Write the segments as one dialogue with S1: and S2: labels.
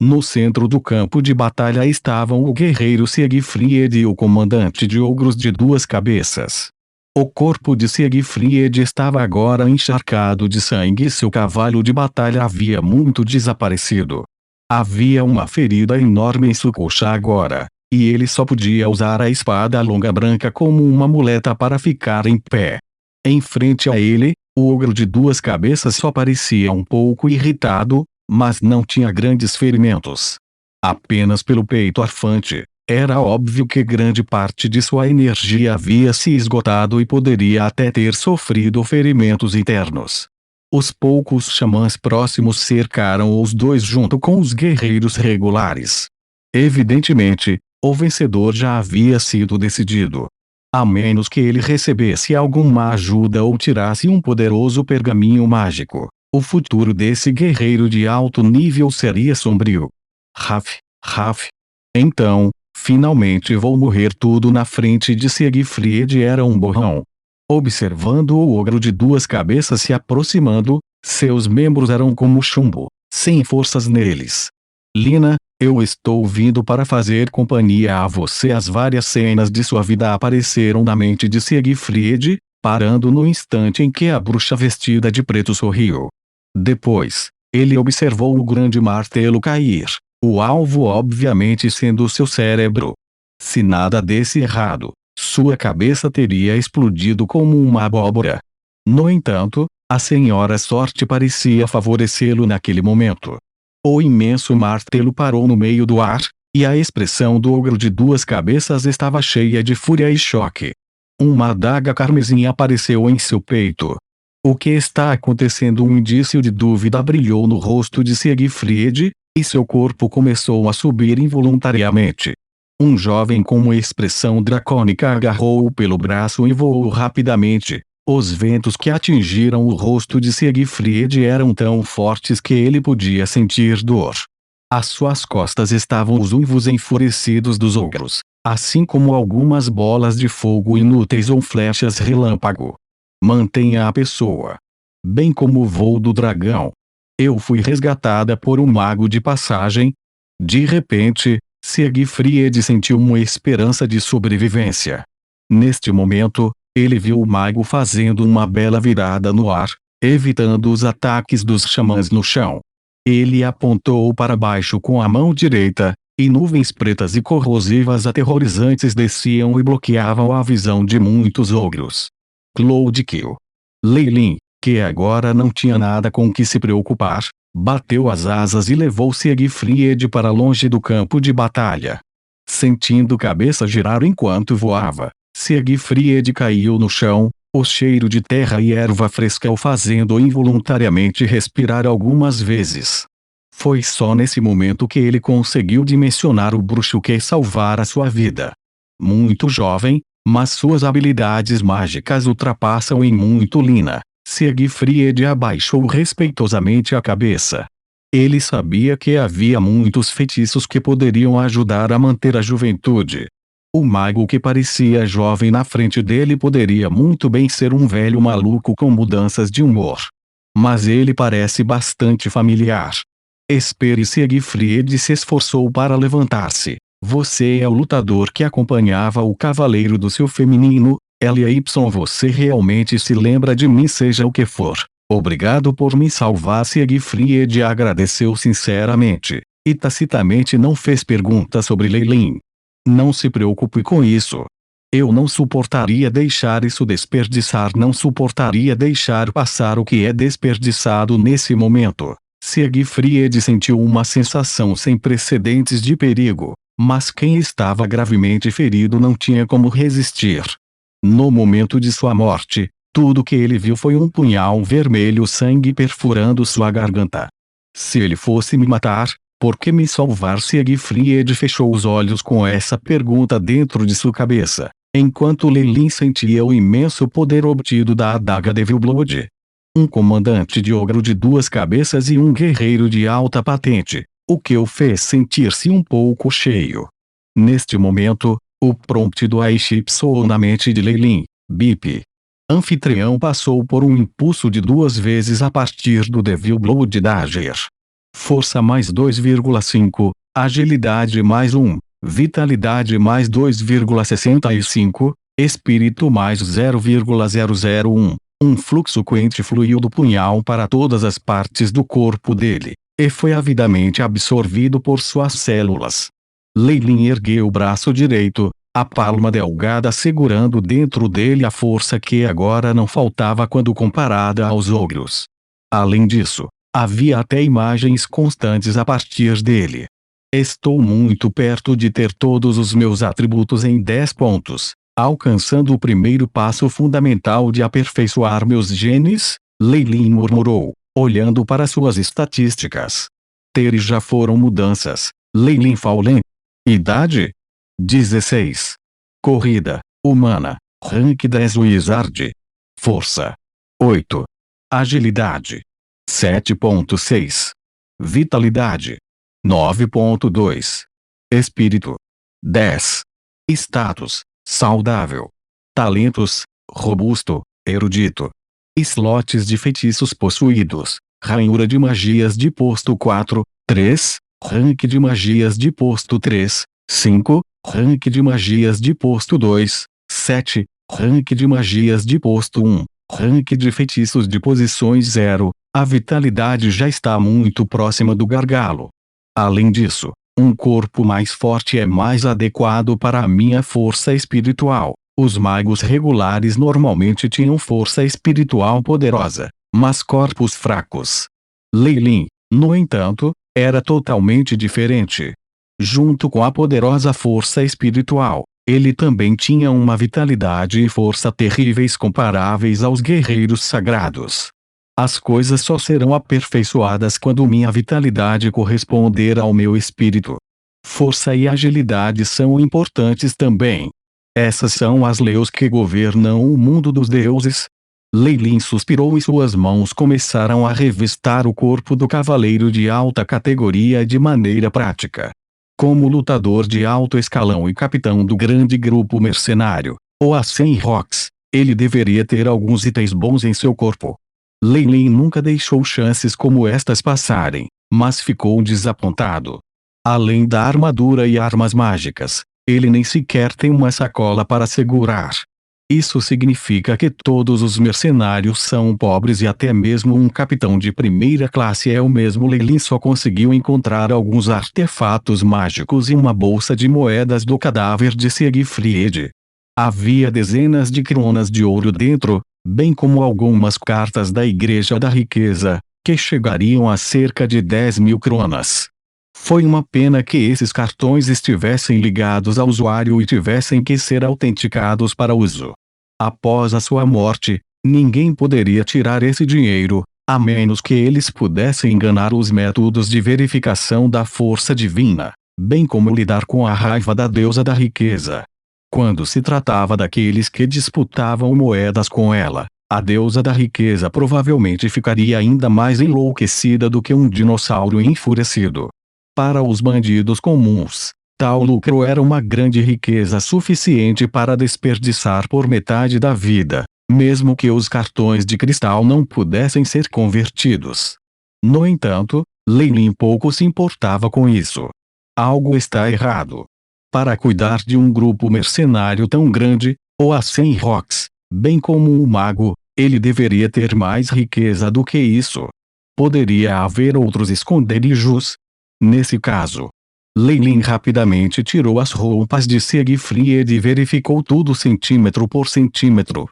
S1: No centro do campo de batalha estavam o guerreiro Siegfried e o comandante de ogros de duas cabeças. O corpo de Siegfried estava agora encharcado de sangue e seu cavalo de batalha havia muito desaparecido. Havia uma ferida enorme em sua coxa agora, e ele só podia usar a espada longa branca como uma muleta para ficar em pé. Em frente a ele, o ogro de duas cabeças só parecia um pouco irritado, mas não tinha grandes ferimentos. Apenas pelo peito arfante. Era óbvio que grande parte de sua energia havia se esgotado e poderia até ter sofrido ferimentos internos. Os poucos xamãs próximos cercaram os dois junto com os guerreiros regulares. Evidentemente, o vencedor já havia sido decidido. A menos que ele recebesse alguma ajuda ou tirasse um poderoso pergaminho mágico, o futuro desse guerreiro de alto nível seria sombrio. Raf. Então, finalmente vou morrer tudo na frente de Siegfried era um borrão. Observando o ogro de duas cabeças se aproximando, seus membros eram como chumbo, sem forças neles. Lina, eu estou vindo para fazer companhia a você. As várias cenas de sua vida apareceram na mente de Siegfried, parando no instante em que a bruxa vestida de preto sorriu. Depois, ele observou o grande martelo cair. O alvo obviamente sendo seu cérebro. Se nada desse errado, sua cabeça teria explodido como uma abóbora. No entanto, a senhora sorte parecia favorecê-lo naquele momento. O imenso martelo parou no meio do ar, e a expressão do ogro de duas cabeças estava cheia de fúria e choque. Uma adaga carmesim apareceu em seu peito. O que está acontecendo? Um indício de dúvida brilhou no rosto de Siegfried, e seu corpo começou a subir involuntariamente. Um jovem com uma expressão dracônica agarrou-o pelo braço e voou rapidamente. Os ventos que atingiram o rosto de Siegfried eram tão fortes que ele podia sentir dor. Às suas costas estavam os uivos enfurecidos dos ogros, assim como algumas bolas de fogo inúteis ou flechas relâmpago. Mantenha a pessoa. Bem como o voo do dragão. Eu fui resgatada por um mago de passagem. De repente, Siegfried sentiu uma esperança de sobrevivência. Neste momento, ele viu o mago fazendo uma bela virada no ar, evitando os ataques dos xamãs no chão. Ele apontou para baixo com a mão direita, e nuvens pretas e corrosivas aterrorizantes desciam e bloqueavam a visão de muitos ogros. Cloudkill. Leilin, que agora não tinha nada com que se preocupar, bateu as asas e levou Siegfried para longe do campo de batalha. Sentindo cabeça girar enquanto voava, Siegfried caiu no chão, o cheiro de terra e erva fresca o fazendo involuntariamente respirar algumas vezes. Foi só nesse momento que ele conseguiu dimensionar o bruxo que salvara sua vida. Muito jovem, mas suas habilidades mágicas ultrapassam em muito Lina. Siegfried abaixou respeitosamente a cabeça. Ele sabia que havia muitos feitiços que poderiam ajudar a manter a juventude. O mago que parecia jovem na frente dele poderia muito bem ser um velho maluco com mudanças de humor. Mas ele parece bastante familiar. Espere. Siegfried se esforçou para levantar-se. Você é o lutador que acompanhava o cavaleiro do seu feminino, Ly. Você realmente se lembra de mim, seja o que for. Obrigado por me salvar. Siegfried agradeceu sinceramente, e tacitamente não fez perguntas sobre Leilin. Não se preocupe com isso. Eu não suportaria deixar isso desperdiçar. Não suportaria deixar passar o que é desperdiçado nesse momento. Siegfried sentiu uma sensação sem precedentes de perigo, mas quem estava gravemente ferido não tinha como resistir. No momento de sua morte, tudo que ele viu foi um punhal vermelho sangue perfurando sua garganta. Se ele fosse me matar, por que me salvar? Siegfried fechou os olhos com essa pergunta dentro de sua cabeça, enquanto Leilin sentia o imenso poder obtido da adaga Devil Blood. Um comandante de ogro de duas cabeças e um guerreiro de alta patente, o que o fez sentir-se um pouco cheio. Neste momento, o prompt do Aiship soou na mente de Leilin. Bip. Anfitrião passou por um impulso de 2 vezes a partir do Devil Blood Dagger. Força mais 2,5, agilidade mais 1, vitalidade mais 2,65, espírito mais 0,001. Um fluxo quente fluiu do punhal para todas as partes do corpo dele, e foi avidamente absorvido por suas células. Lei Lin ergueu o braço direito, a palma delgada segurando dentro dele a força que agora não faltava quando comparada aos ogros. Além disso, havia até imagens constantes a partir dele. Estou muito perto de ter todos os meus atributos em 10 pontos, alcançando o primeiro passo fundamental de aperfeiçoar meus genes, Lei Lin murmurou, olhando para suas estatísticas. Já foram mudanças, Lei Lin Faulen. Idade? 16. Corrida, humana, rank 10 Wizard. Força. 8. Agilidade. 7,6. Vitalidade. 9,2. Espírito. 10. Status. Saudável. Talentos. Robusto, erudito. Slots de feitiços possuídos. Ranhura de magias de posto 4, 3. Rank de magias de posto 3, 5. Rank de magias de posto 2, 7. Rank de magias de posto 1. Rank de feitiços de posições 0. A vitalidade já está muito próxima do gargalo. Além disso, um corpo mais forte é mais adequado para a minha força espiritual. Os magos regulares normalmente tinham força espiritual poderosa, mas corpos fracos. Lei Lin, no entanto, era totalmente diferente. Junto com a poderosa força espiritual, ele também tinha uma vitalidade e força terríveis comparáveis aos guerreiros sagrados. As coisas só serão aperfeiçoadas quando minha vitalidade corresponder ao meu espírito. Força e agilidade são importantes também. Essas são as leis que governam o mundo dos deuses. Lei Lin suspirou e suas mãos começaram a revistar o corpo do cavaleiro de alta categoria de maneira prática. Como lutador de alto escalão e capitão do grande grupo mercenário, ou a 100 Rocks, ele deveria ter alguns itens bons em seu corpo. Lei Lin nunca deixou chances como estas passarem, mas ficou desapontado. Além da armadura e armas mágicas, ele nem sequer tem uma sacola para segurar. Isso significa que todos os mercenários são pobres e até mesmo um capitão de primeira classe é o mesmo. Lei Lin só conseguiu encontrar alguns artefatos mágicos e uma bolsa de moedas do cadáver de Siegfried. Havia dezenas de cronas de ouro dentro, bem como algumas cartas da Igreja da Riqueza, que chegariam a cerca de 10.000 cronas. Foi uma pena que esses cartões estivessem ligados ao usuário e tivessem que ser autenticados para uso. Após a sua morte, ninguém poderia tirar esse dinheiro, a menos que eles pudessem enganar os métodos de verificação da força divina, bem como lidar com a raiva da deusa da riqueza. Quando se tratava daqueles que disputavam moedas com ela, a deusa da riqueza provavelmente ficaria ainda mais enlouquecida do que um dinossauro enfurecido. Para os bandidos comuns, tal lucro era uma grande riqueza suficiente para desperdiçar por metade da vida, mesmo que os cartões de cristal não pudessem ser convertidos. No entanto, Lei Lin pouco se importava com isso. Algo está errado. Para cuidar de um grupo mercenário tão grande, ou a 100 Rocks, bem como um mago, ele deveria ter mais riqueza do que isso. Poderia haver outros esconderijos? Nesse caso, Lei Lin rapidamente tirou as roupas de Siegfried e verificou tudo centímetro por centímetro.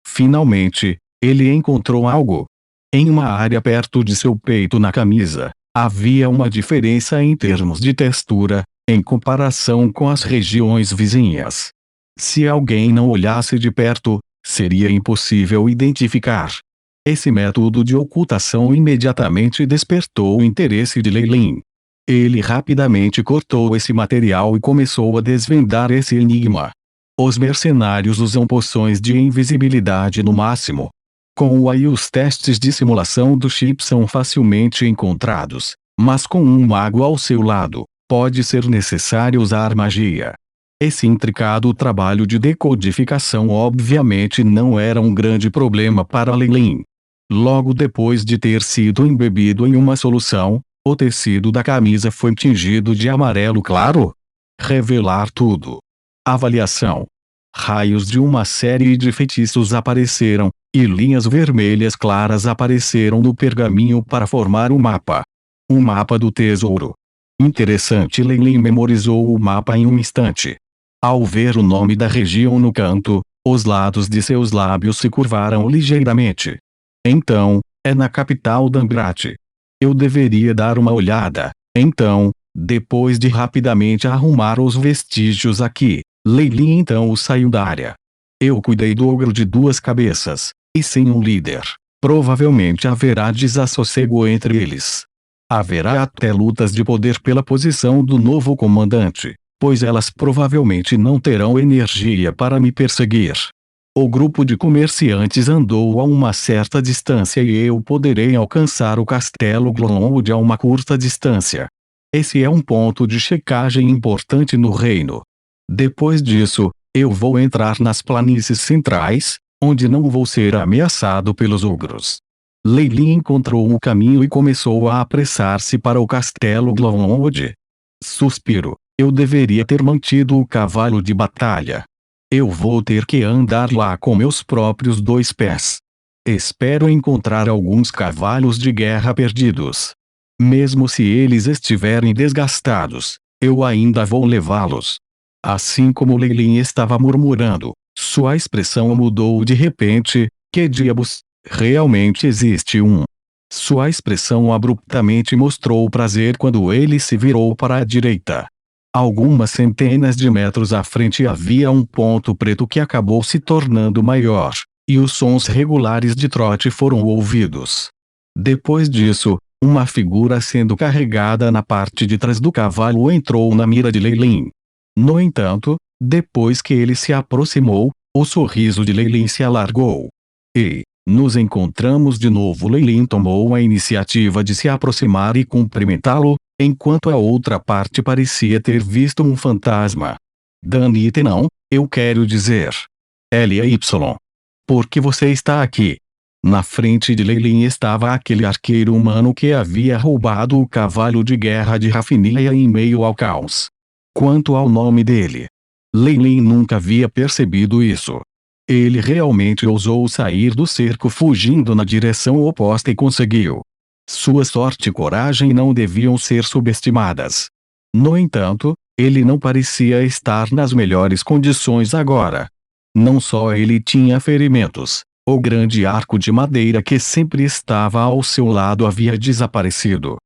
S1: Finalmente, ele encontrou algo. Em uma área perto de seu peito na camisa, havia uma diferença em termos de textura, em comparação com as regiões vizinhas. Se alguém não olhasse de perto, seria impossível identificar. Esse método de ocultação imediatamente despertou o interesse de Lei Lin. Ele rapidamente cortou esse material e começou a desvendar esse enigma. Os mercenários usam poções de invisibilidade no máximo. Com o AI os testes de simulação do chip são facilmente encontrados, mas com um mago ao seu lado, pode ser necessário usar magia. Esse intricado trabalho de decodificação obviamente não era um grande problema para Lei Lin. Logo depois de ter sido embebido em uma solução, O tecido da camisa foi tingido de amarelo claro. Revelar tudo. Avaliação. Raios de uma série de feitiços apareceram, e linhas vermelhas claras apareceram no pergaminho para formar um mapa. Um mapa do tesouro. Interessante. Leilin memorizou o mapa em um instante. Ao ver o nome da região no canto, os lados de seus lábios se curvaram ligeiramente. Então, é na capital Dambrat. Eu deveria dar uma olhada. Então, depois de rapidamente arrumar os vestígios aqui, Leilin então saiu da área. Eu cuidei do ogro de duas cabeças, e sem um líder, provavelmente haverá desassossego entre eles. Haverá até lutas de poder pela posição do novo comandante, pois elas provavelmente não terão energia para me perseguir. O grupo de comerciantes andou a uma certa distância e eu poderei alcançar o castelo Glonwood a uma curta distância. Esse é um ponto de checagem importante no reino. Depois disso, eu vou entrar nas planícies centrais, onde não vou ser ameaçado pelos ogros. Leilin encontrou um caminho e começou a apressar-se para o castelo Glonwood. Suspiro. Eu deveria ter mantido o cavalo de batalha. Eu vou ter que andar lá com meus próprios dois pés. Espero encontrar alguns cavalos de guerra perdidos. Mesmo se eles estiverem desgastados, eu ainda vou levá-los. Assim como Leilin estava murmurando, sua expressão mudou de repente. Que diabos, realmente existe um. Sua expressão abruptamente mostrou prazer quando ele se virou para a direita. Algumas centenas de metros à frente havia um ponto preto que acabou se tornando maior, e os sons regulares de trote foram ouvidos. Depois disso, uma figura sendo carregada na parte de trás do cavalo entrou na mira de Leilin. No entanto, depois que ele se aproximou, o sorriso de Leilin se alargou. "Ei, nos encontramos de novo." Leilin tomou a iniciativa de se aproximar e cumprimentá-lo, enquanto a outra parte parecia ter visto um fantasma. "Danite não, eu quero dizer. Ly. Por que você está aqui?" Na frente de Leilin estava aquele arqueiro humano que havia roubado o cavalo de guerra de Rafinia em meio ao caos. Quanto ao nome dele, Leilin nunca havia percebido isso. Ele realmente ousou sair do cerco fugindo na direção oposta e conseguiu. Sua sorte e coragem não deviam ser subestimadas. No entanto, ele não parecia estar nas melhores condições agora. Não só ele tinha ferimentos, o grande arco de madeira que sempre estava ao seu lado havia desaparecido.